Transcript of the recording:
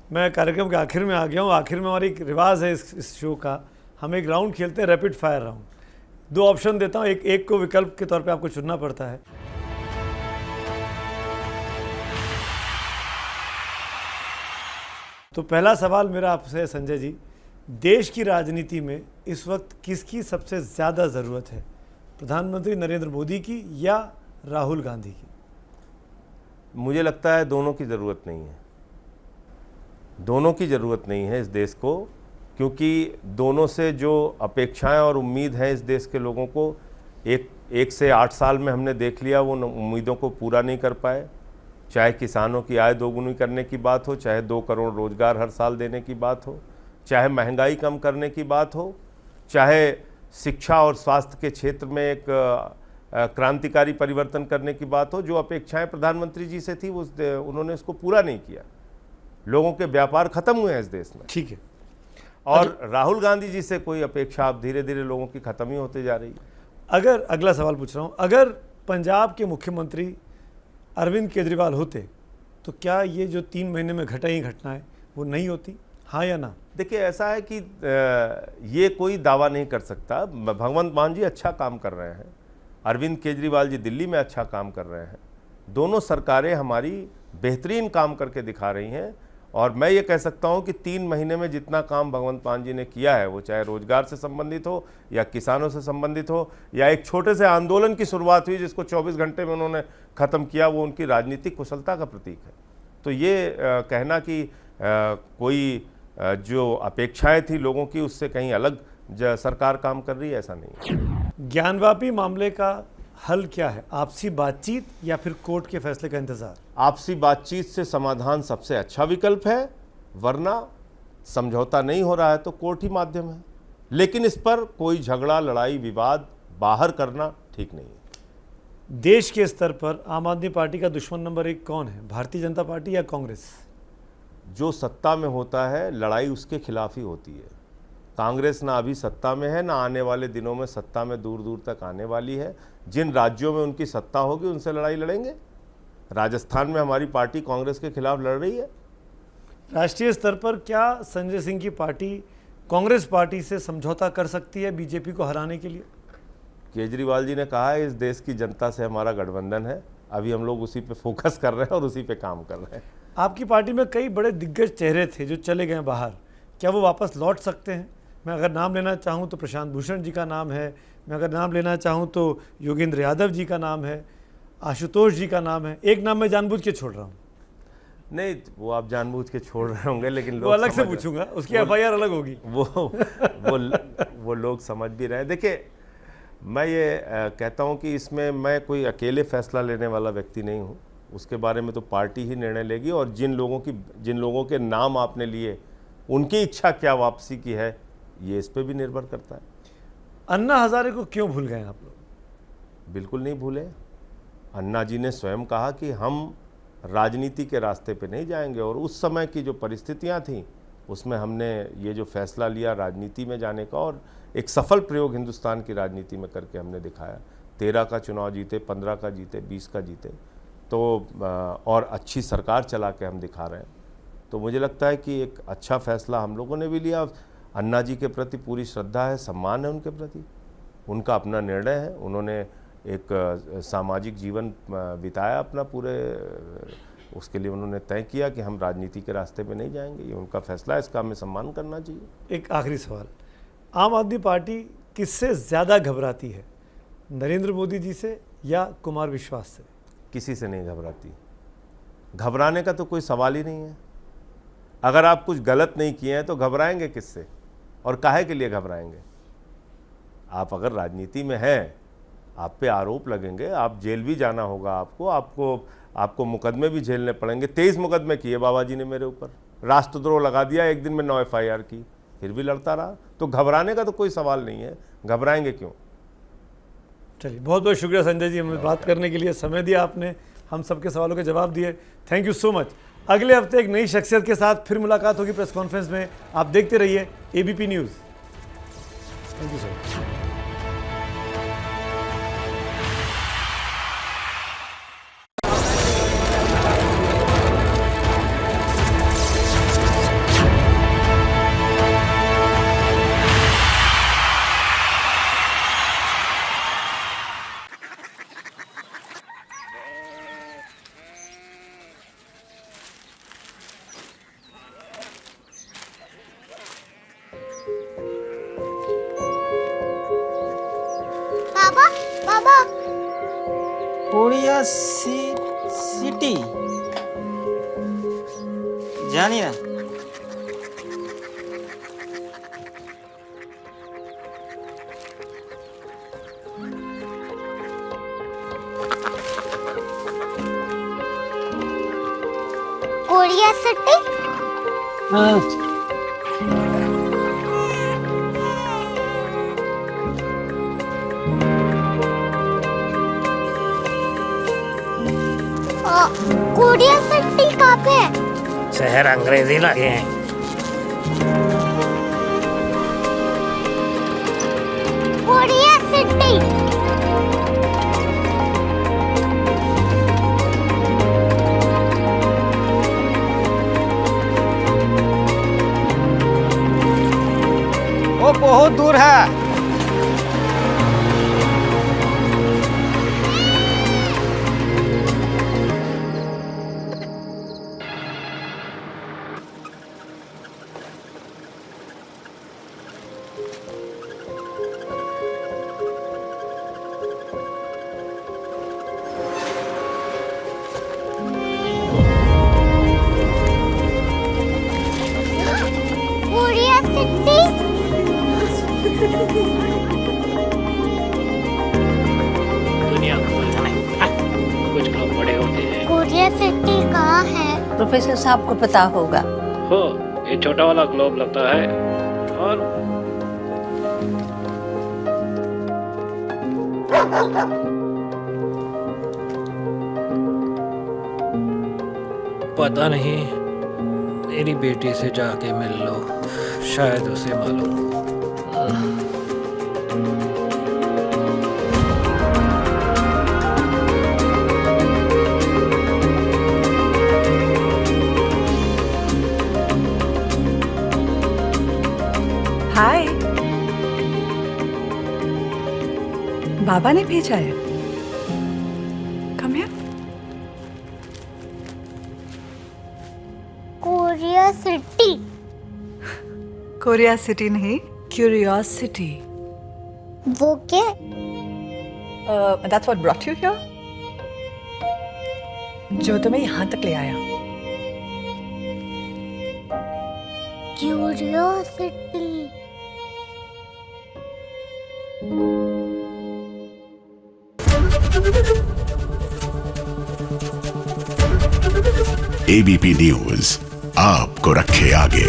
मैं कार्यक्रम के आखिर में आ गया हूँ। आखिर में हमारी एक रिवाज है इस शो का, हम एक राउंड खेलते हैं, रैपिड फायर राउंड। 2 ऑप्शन देता हूँ, एक को विकल्प के तौर पे आपको चुनना पड़ता है। तो पहला सवाल मेरा आपसे है संजय जी, देश की राजनीति में इस वक्त किसकी सबसे ज़्यादा ज़रूरत है, प्रधानमंत्री नरेंद्र मोदी की या राहुल गांधी की? मुझे लगता है दोनों की ज़रूरत नहीं है। दोनों की ज़रूरत नहीं है इस देश को, क्योंकि दोनों से जो अपेक्षाएं और उम्मीद है इस देश के लोगों को, एक से 8 साल में हमने देख लिया वो उम्मीदों को पूरा नहीं कर पाए। चाहे किसानों की आय दोगुनी करने की बात हो, चाहे 2 करोड़ रोजगार हर साल देने की बात हो, चाहे महंगाई कम करने की बात हो, चाहे शिक्षा और स्वास्थ्य के क्षेत्र में एक क्रांतिकारी परिवर्तन करने की बात हो। जो अपेक्षाएं प्रधानमंत्री जी से थी उन्होंने उसको पूरा नहीं किया। लोगों के व्यापार खत्म हुए हैं इस देश में। ठीक है। और राहुल गांधी जी से कोई अपेक्षा अब धीरे धीरे लोगों की खत्म ही होते जा रही है। अगर अगला सवाल पूछ रहा हूँ, अगर पंजाब के मुख्यमंत्री अरविंद केजरीवाल होते तो क्या ये जो 3 महीने में घटाई घटनाएं वो नहीं होती, हाँ या ना? देखिए, ऐसा है कि ये कोई दावा नहीं कर सकता। भगवंत मान जी अच्छा काम कर रहे हैं, अरविंद केजरीवाल जी दिल्ली में अच्छा काम कर रहे हैं। दोनों सरकारें हमारी बेहतरीन काम करके दिखा रही हैं। और मैं ये कह सकता हूँ कि 3 महीने में जितना काम भगवंत मान जी ने किया है, वो चाहे रोजगार से संबंधित हो या किसानों से संबंधित हो या एक छोटे से आंदोलन की शुरुआत हुई जिसको 24 घंटे में उन्होंने ख़त्म किया, वो उनकी राजनीतिक कुशलता का प्रतीक है। तो ये कहना कि कोई जो अपेक्षाएं थी लोगों की उससे कहीं अलग सरकार काम कर रही है, ऐसा नहीं है। ज्ञानवापी मामले का हल क्या है, आपसी बातचीत या फिर कोर्ट के फैसले का इंतजार? आपसी बातचीत से समाधान सबसे अच्छा विकल्प है, वरना समझौता नहीं हो रहा है तो कोर्ट ही माध्यम है। लेकिन इस पर कोई झगड़ा, लड़ाई, विवाद बाहर करना ठीक नहीं है। देश के स्तर पर आम आदमी पार्टी का दुश्मन नंबर 1 कौन है, भारतीय जनता पार्टी या कांग्रेस? जो सत्ता में होता है लड़ाई उसके खिलाफ ही होती है। कांग्रेस ना अभी सत्ता में है, ना आने वाले दिनों में सत्ता में दूर दूर तक आने वाली है। जिन राज्यों में उनकी सत्ता होगी उनसे लड़ाई लड़ेंगे। राजस्थान में हमारी पार्टी कांग्रेस के खिलाफ लड़ रही है। राष्ट्रीय स्तर पर क्या संजय सिंह की पार्टी कांग्रेस पार्टी से समझौता कर सकती है बीजेपी को हराने के लिए? केजरीवाल जी ने कहा है इस देश की जनता से हमारा गठबंधन है, अभी हम लोग उसी पे फोकस कर रहे हैं और उसी पे काम कर रहे हैं। आपकी पार्टी में कई बड़े दिग्गज चेहरे थे जो चले गए बाहर, क्या वो वापस लौट सकते हैं? मैं अगर नाम लेना चाहूँ तो प्रशांत भूषण जी का नाम है, मैं अगर नाम लेना चाहूँ तो योगेंद्र यादव जी का नाम है, आशुतोष जी का नाम है। एक नाम मैं जानबूझ के छोड़ रहा हूँ। नहीं, वो आप जानबूझ के छोड़ रहे होंगे, लेकिन वो अलग से पूछूंगा, उसकी FIR अलग होगी। वो लोग समझ भी रहे हैं। देखिए, मैं ये कहता हूँ कि इसमें मैं कोई अकेले फैसला लेने वाला व्यक्ति नहीं हूँ। उसके बारे में तो पार्टी ही निर्णय लेगी। और जिन लोगों के नाम आपने लिए उनकी इच्छा क्या वापसी की है, ये इस पे भी निर्भर करता है। अन्ना हजारे को क्यों भूल गए आप लोग? बिल्कुल नहीं भूले। अन्ना जी ने स्वयं कहा कि हम राजनीति के रास्ते पे नहीं जाएंगे, और उस समय की जो परिस्थितियां थीं उसमें हमने ये जो फैसला लिया राजनीति में जाने का, और एक सफल प्रयोग हिंदुस्तान की राजनीति में करके हमने दिखाया। 13 का चुनाव जीते, 15 का जीते, 20 का जीते, तो और अच्छी सरकार चला के हम दिखा रहे हैं। तो मुझे लगता है कि एक अच्छा फैसला हम लोगों ने भी लिया। अन्ना जी के प्रति पूरी श्रद्धा है, सम्मान है उनके प्रति, उनका अपना निर्णय है। उन्होंने एक सामाजिक जीवन बिताया अपना पूरे, उसके लिए उन्होंने तय किया कि हम राजनीति के रास्ते में नहीं जाएंगे। ये उनका फैसला है, इसका हमें सम्मान करना चाहिए। एक आखिरी सवाल, आम आदमी पार्टी किससे ज़्यादा घबराती है, नरेंद्र मोदी जी से या कुमार विश्वास से? किसी से नहीं घबराती। घबराने का तो कोई सवाल ही नहीं है। अगर आप कुछ गलत नहीं किए हैं तो घबराएंगे किससे और काहे के लिए घबराएंगे? आप अगर राजनीति में हैं, आप पे आरोप लगेंगे, आप जेल भी जाना होगा, आपको मुकदमे भी झेलने पड़ेंगे। 23 मुकदमे किए बाबा जी ने मेरे ऊपर, राष्ट्रद्रोह लगा दिया, एक दिन में 9 FIR की, फिर भी लड़ता रहा। तो घबराने का तो कोई सवाल नहीं है, घबराएंगे क्यों? चलिए, बहुत बहुत शुक्रिया संजय जी, हमें बात करने के लिए समय दिया आपने, हम सबके सवालों के जवाब दिए। Thank you so much. अगले हफ्ते एक नई शख्सियत के साथ फिर मुलाकात होगी प्रेस कॉन्फ्रेंस में। आप देखते रहिए ABP news. Thank you so much. Korea city জানি না। कोरिया सिटी कोरिया सिटी कहाँ पे है? शहर अंग्रेजी लगे हैं। कोरिया सिटी वो बहुत दूर है। कोरिया सिटी दुनिया को बोलना है, कुछ लोग बड़े होते हैं। कोरिया सिटी कहाँ है? प्रोफेसर साहब को पता होगा। हो, ये छोटा वाला ग्लोब लगता है और पता नहीं, मेरी बेटी से जाके मिल लो, शायद उसे मालूम हो। हाय, बाबा ने भेजा है। Come here. Korea city Korea city नहीं, क्यूरियोसिटी। वो क्या? That's what brought you here, जो तुम्हें यहाँ तक ले आया। क्यूरियोसिटी एबीपी न्यूज आपको रखे आगे।